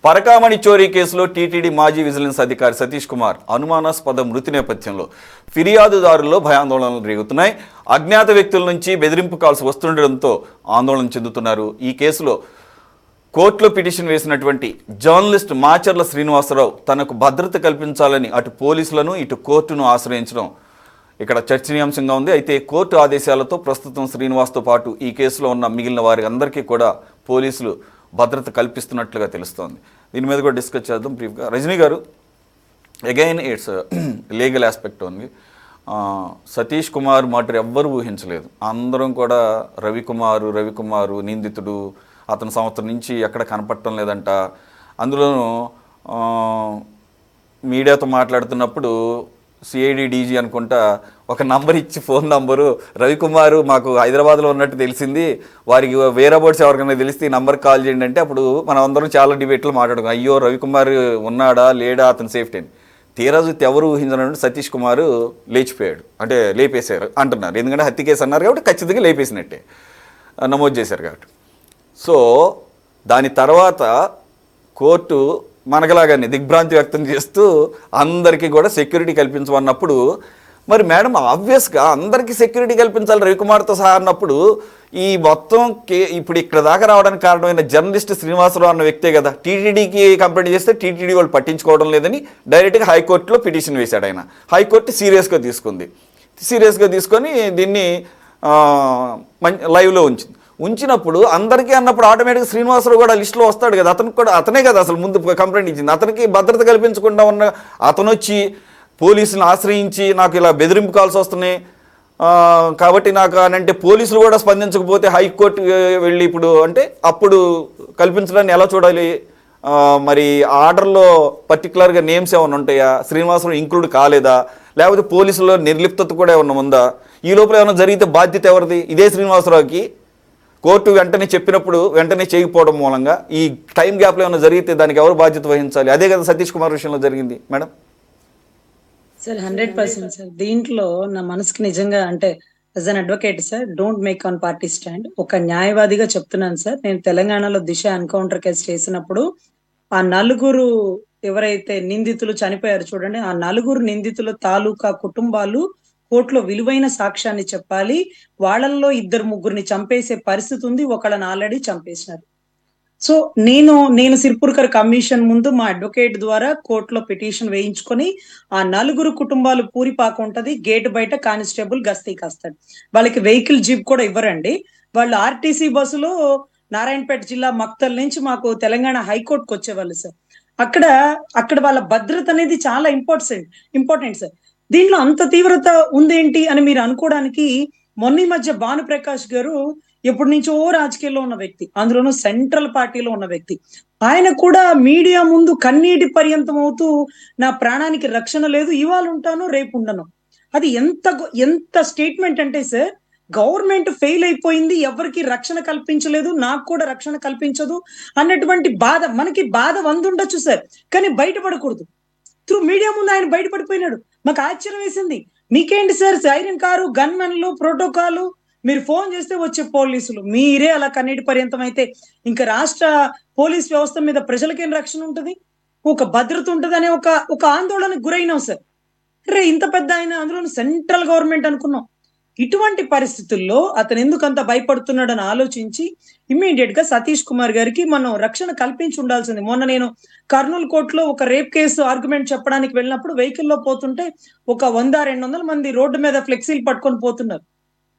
పరకామణి చోరీ కేసులో టీటీడీ మాజీ విజిలెన్స్ అధికారి సతీష్ కుమార్ అనుమానాస్పద మృతి నేపథ్యంలో ఫిర్యాదుదారుల్లో భయాందోళనలు రేగుతున్నాయి. అజ్ఞాత వ్యక్తుల నుంచి బెదిరింపు కాల్స్ వస్తుండడంతో ఆందోళన చెందుతున్నారు. ఈ కేసులో కోర్టులో పిటిషన్ వేసినటువంటి జర్నలిస్ట్ మాచర్ల శ్రీనివాసరావు తనకు భద్రత కల్పించాలని అటు పోలీసులను ఇటు కోర్టును ఆశ్రయించడం ఇక్కడ చర్చనీయాంశంగా ఉంది. అయితే కోర్టు ఆదేశాలతో ప్రస్తుతం శ్రీనివాస్తో పాటు ఈ కేసులో ఉన్న మిగిలిన వారి అందరికీ కూడా పోలీసులు భద్రత కల్పిస్తున్నట్లుగా తెలుస్తోంది. దీని మీద కూడా డిస్కస్ చేద్దాం బ్రీఫ్గా. రజనీ గారు, అగైన్ ఇట్స్ లీగల్ ఆస్పెక్ట్ ఉంది. సతీష్ కుమార్ మర్డర్ ఎవ్వరు ఊహించలేదు. అందరం కూడా రవికుమారు నిందితుడు, అతని సంవత్సరం నుంచి ఎక్కడ కనపడటం లేదంట. అందులోనూ మీడియాతో మాట్లాడుతున్నప్పుడు సిఐడి డీజీ అనుకుంటా ఒక నంబర్ ఇచ్చి, ఫోన్ నంబరు, రవికుమారు మాకు హైదరాబాద్లో ఉన్నట్టు తెలిసింది, వారికి వేరే బోర్డ్స్ ఎవరికైనా తెలిస్తే ఈ నంబర్ కాల్ చేయండి అంటే అప్పుడు మనం అందరం చాలా డిబేట్లు మాట్లాడుకున్నాం. అయ్యో రవికుమార్ ఉన్నాడా లేడా, అతని సేఫ్టీ అని. తీరా చూస్తే ఎవరు ఊహించినట్టు సతీష్ కుమార్ లేచిపోయాడు, అంటే లేపేశారు అంటున్నారు. ఎందుకంటే హత్య కేసు అన్నారు కాబట్టి ఖచ్చితంగా లేపేసినట్టే నమోదు చేశారు కాబట్టి. సో దాని తర్వాత కోర్టు మనగలాగానే దిగ్భ్రాంతి వ్యక్తం చేస్తూ అందరికీ కూడా సెక్యూరిటీ కల్పించమన్నప్పుడు, మరి మేడం ఆబ్వియస్గా అందరికీ సెక్యూరిటీ కల్పించాలి రవికుమార్తో సహా అన్నప్పుడు ఈ మొత్తం ఇప్పుడు ఇక్కడ దాకా రావడానికి కారణమైన జర్నలిస్ట్ శ్రీనివాసరావు అన్న వ్యక్తే కదా. టీటీడీకి కంప్లైంట్ చేస్తే టీటీడీ వాళ్ళు పట్టించుకోవడం లేదని డైరెక్ట్గా హైకోర్టులో పిటిషన్ వేశాడు ఆయన. హైకోర్టు సీరియస్గా తీసుకొని దీన్ని లైవ్లో ఉంచినప్పుడు అందరికీ అన్నప్పుడు ఆటోమేటిక్గా శ్రీనివాసరావు కూడా లిస్టులో వస్తాడు కదా. అతనే కదా అసలు ముందు కంప్లైంట్ ఇచ్చింది. అతనికి భద్రత కల్పించకుండా ఉన్న అతను వచ్చి పోలీసులను ఆశ్రయించి నాకు ఇలా బెదిరింపు కాల్స్ వస్తున్నాయి కాబట్టి నాకు అని అంటే పోలీసులు కూడా స్పందించకపోతే హైకోర్టు వెళ్ళి ఇప్పుడు అంటే అప్పుడు కల్పించడాన్ని ఎలా చూడాలి? మరి ఆర్డర్లో పర్టికులర్గా నేమ్స్ ఏమైనా ఉంటాయా? శ్రీనివాసరావు ఇంక్లూడ్ కాలేదా? లేకపోతే పోలీసులో నిర్లిప్తత కూడా ఏమన్నా ఉందా? ఈ లోపల ఏమైనా జరిగితే బాధ్యత ఎవరిది? ఇదే శ్రీనివాసరావుకి. కోర్టు వెంటనే చెప్పినప్పుడు వెంటనే చేయకపోవడం మూలంగా ఈ టైం గ్యాప్లో ఏమైనా జరిగితే దానికి ఎవరు బాధ్యత వహించాలి? అదే కదా సతీష్ కుమార్ విషయంలో జరిగింది మేడం. Sir 100% sir. దీంట్లో నా మనసుకి నిజంగా అంటే as an advocate sir, don't make on party stand. ఒక న్యాయవాదిగా చెప్తున్నాను సార్. నేను తెలంగాణలో దిశ ఎన్కౌంటర్ కేసు చేసినప్పుడు ఆ నలుగురు ఎవరైతే నిందితులు చనిపోయారు చూడండి, ఆ నలుగురు నిందితుల తాలూకా కుటుంబాలు కోర్టులో విలువైన సాక్ష్యాన్ని చెప్పాలి. వాళ్ళల్లో 2-3 చంపేసే పరిస్థితి ఉంది. ఒకళ్ళని ఆల్రెడీ చంపేసినారు. సో నేను సిర్పూర్కర్ కమిషన్ ముందు మా అడ్వకేట్ ద్వారా కోర్టులో పిటిషన్ వేయించుకొని ఆ నలుగురు కుటుంబాలు పూరిపాక ఉంటది, గేట్ బయట కానిస్టేబుల్ గస్తీ కాస్తాడు. వాళ్ళకి వెహికల్ జీప్ కూడా ఇవ్వరండి. వాళ్ళు ఆర్టీసీ బస్సులో నారాయణపేట జిల్లా మక్తల్ నుంచి మాకు తెలంగాణ హైకోర్టుకు వచ్చేవాళ్ళు సార్. అక్కడ వాళ్ళ భద్రత అనేది చాలా ఇంపార్టెంట్ సార్. దీంట్లో అంత తీవ్రత ఉందేంటి అని మీరు అనుకోవడానికి మొన్న ఈ మధ్య భానుప్రకాష్ గారు ఎప్పటి నుంచో రాజకీయాల్లో ఉన్న వ్యక్తి, అందులోనూ సెంట్రల్ పార్టీలో ఉన్న వ్యక్తి, ఆయన కూడా మీడియా ముందు కన్నీటి పర్యంతం అవుతూ నా ప్రాణానికి రక్షణ లేదు, ఇవాళ ఉంటాను రేపు ఉండను. అది ఎంత స్టేట్మెంట్ అంటే సార్, గవర్నమెంట్ ఫెయిల్ అయిపోయింది, ఎవరికి రక్షణ కల్పించలేదు, నాకు కూడా రక్షణ కల్పించదు అన్నటువంటి బాధ. మనకి బాధ వందుండొచ్చు సార్, కానీ బయటపడకూడదు. త్రూ మీడియా ముందు ఆయన బయటపడిపోయినాడు. మాకు ఆశ్చర్యం వేసింది. మీకేంటి సార్ సైరన్ కారు, గన్మెన్లు, ప్రోటోకాల్, మీరు ఫోన్ చేస్తే వచ్చే పోలీసులు, మీరే అలా కన్నీటి పర్యంతం అయితే ఇంకా రాష్ట్ర పోలీస్ వ్యవస్థ మీద ప్రజలకేం రక్షణ ఉంటుంది? ఒక భద్రత ఉంటుంది అనే ఒక ఆందోళనకు గురైనాం సార్. రే ఇంత పెద్ద ఆయన, అందులో సెంట్రల్ గవర్నమెంట్ అనుకున్నాం. ఇటువంటి పరిస్థితుల్లో అతను ఎందుకు అంత భయపడుతున్నాడని ఆలోచించి ఇమ్మీడియట్ గా సతీష్ కుమార్ గారికి మనం రక్షణ కల్పించి ఉండాల్సింది. మొన్న నేను కర్నూలు కోర్టులో ఒక రేప్ కేసు ఆర్గ్యుమెంట్ చెప్పడానికి వెళ్ళినప్పుడు వెహికల్లో పోతుంటే ఒక 100-200 మంది రోడ్డు మీద ఫ్లెక్సీలు పట్టుకొని పోతున్నారు.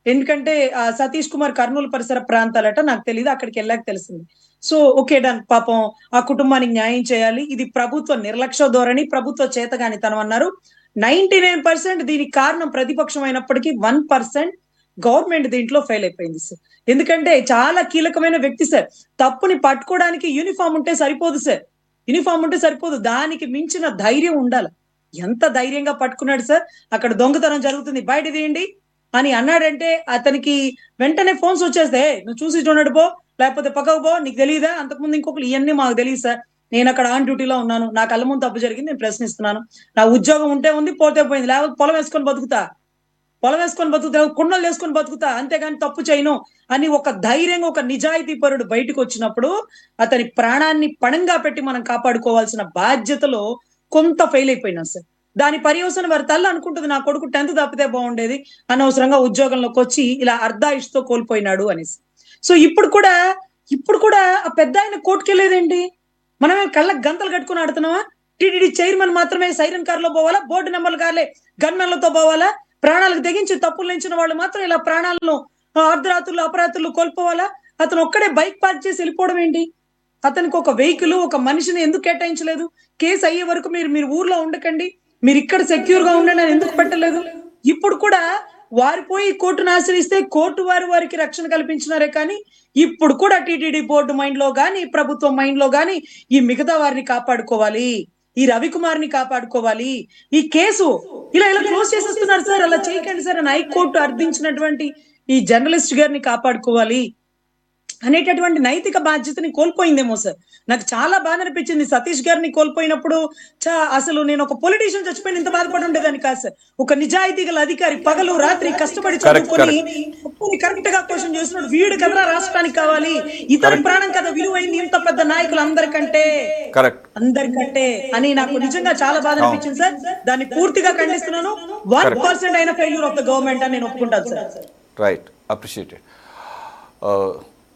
ఎందుకంటే ఆ సతీష్ కుమార్ కర్నూలు పరిసర ప్రాంతాలట, నాకు తెలియదు, అక్కడికి వెళ్ళాక తెలిసింది. సో ఓకే డన్, పాపం ఆ కుటుంబానికి న్యాయం చేయాలి. ఇది ప్రభుత్వ నిర్లక్ష్య ధోరణి, ప్రభుత్వ చేతగానితనం అన్నారు. 99% దీనికి కారణం ప్రతిపక్షం అయినప్పటికీ 1% గవర్నమెంట్ దీంట్లో ఫెయిల్ అయిపోయింది సార్. ఎందుకంటే చాలా కీలకమైన వ్యక్తి సార్. తప్పుని పట్టుకోవడానికి యూనిఫామ్ ఉంటే సరిపోదు, దానికి మించిన ధైర్యం ఉండాలి. ఎంత ధైర్యంగా పట్టుకున్నాడు సార్. అక్కడ దొంగతనం జరుగుతుంది, బయట తీయండి అని అన్నాడంటే అతనికి వెంటనే ఫోన్స్ వచ్చేస్తే, నువ్వు చూసి చూడడు పో, లేకపోతే పక్కకు పో, నీకు తెలియదా, అంతకుముందు ఇంకొకరు, ఇవన్నీ మాకు తెలియదు సార్, నేను అక్కడ ఆన్ డ్యూటీలో ఉన్నాను, నా కళ్ళ ముందు తప్పు జరిగింది, నేను ప్రశ్నిస్తున్నాను, నా ఉద్యోగం ఉంటే ఉంది, పోతే పోయింది, లేకపోతే పొలం వేసుకొని బతుకుతా, పొలం వేసుకొని బతుకుతా, కుండలు వేసుకొని బతుకుతా, అంతేగాని తప్పు చేయను అని ఒక ధైర్యంగా ఒక నిజాయితీ పరుడు బయటకు వచ్చినప్పుడు అతని ప్రాణాన్ని పణంగా పెట్టి మనం కాపాడుకోవాల్సిన బాధ్యతలో కొంత ఫెయిల్ అయిపోయినా సార్. దాని పర్యవసనం వారి తల్లి అనుకుంటుంది, నా కొడుకు 10th తప్పితే బాగుండేది, అనవసరంగా ఉద్యోగంలోకి వచ్చి ఇలా అర్ధాయుష్తో కోల్పోయినాడు అనేసి. సో ఇప్పుడు కూడా ఆ పెద్ద ఆయన కోర్టుకెళ్ళేదేంటి? మనమే కళ్ళకి గంతలు కట్టుకుని ఆడుతున్నావా? టీటీడీ చైర్మన్ మాత్రమే సైరన్ కార్లో పోవాలా? బోర్డు నెంబర్లు కార్లే గన్మెన్లతో పోవాలా? ప్రాణాలకు తెగించి తప్పులు ఎంచిన వాళ్ళు మాత్రం ఇలా ప్రాణాలను అర్ధరాత్రులు అపరాత్రులు కోల్పోవాలా? అతను ఒక్కడే బైక్ పార్క్ చేసి వెళ్ళిపోవడం ఏంటి? అతనికి ఒక వెహికల్, ఒక మనిషిని ఎందుకు కేటాయించలేదు? కేసు అయ్యే వరకు మీరు ఊర్లో ఉండకండి, మీరు ఇక్కడ సెక్యూర్ గా ఉండండి అని ఎందుకు పెట్టలేదు? ఇప్పుడు కూడా వారు పోయి కోర్టును ఆశ్రయిస్తే కోర్టు వారికి రక్షణ కల్పించినారే కానీ ఇప్పుడు కూడా టీటీడీ బోర్డు మైండ్ లో గాని, ప్రభుత్వం మైండ్ లో గాని ఈ మిగతా వారిని కాపాడుకోవాలి, ఈ రవికుమార్ని కాపాడుకోవాలి, ఈ కేసు ఇలా క్లోజ్ చేసేస్తున్నారు సార్. అలా చేయకండి సార్ అని హైకోర్టు అర్థించినటువంటి ఈ జర్నలిస్ట్ గారిని కాపాడుకోవాలి అనేటటువంటి నైతిక బాధ్యతని కోల్పోయిందేమో సార్. నాకు చాలా బాధ అనిపించింది సతీష్ గారిని కోల్పోయినప్పుడు. అసలు నేను ఒక పొలిటీషియన్ చచ్చిపోయిన ఇంత బాధపడి ఉండేదాన్ని కాదు సార్. ఒక నిజాయితీ గల అధికారి పగలు రాత్రి కష్టపడి చదువుకొని కరెక్ట్ గా క్వశ్చన్ చేస్తున్నాడు. వీడు కదా రాష్ట్రానికి కావాలి, ఇతని ప్రాణం కదా విలువైంది ఇంత పెద్ద నాయకులు అందరికంటే అని నాకు నిజంగా చాలా బాధ అనిపించింది సార్. దాన్ని పూర్తిగా ఖండిస్తున్నాను. 1% అయిన ఫెయిల్యూర్ ఆఫ్ ద గవర్నమెంట్ అని నేను ఒప్పుకుంటాను సార్. Right, appreciated.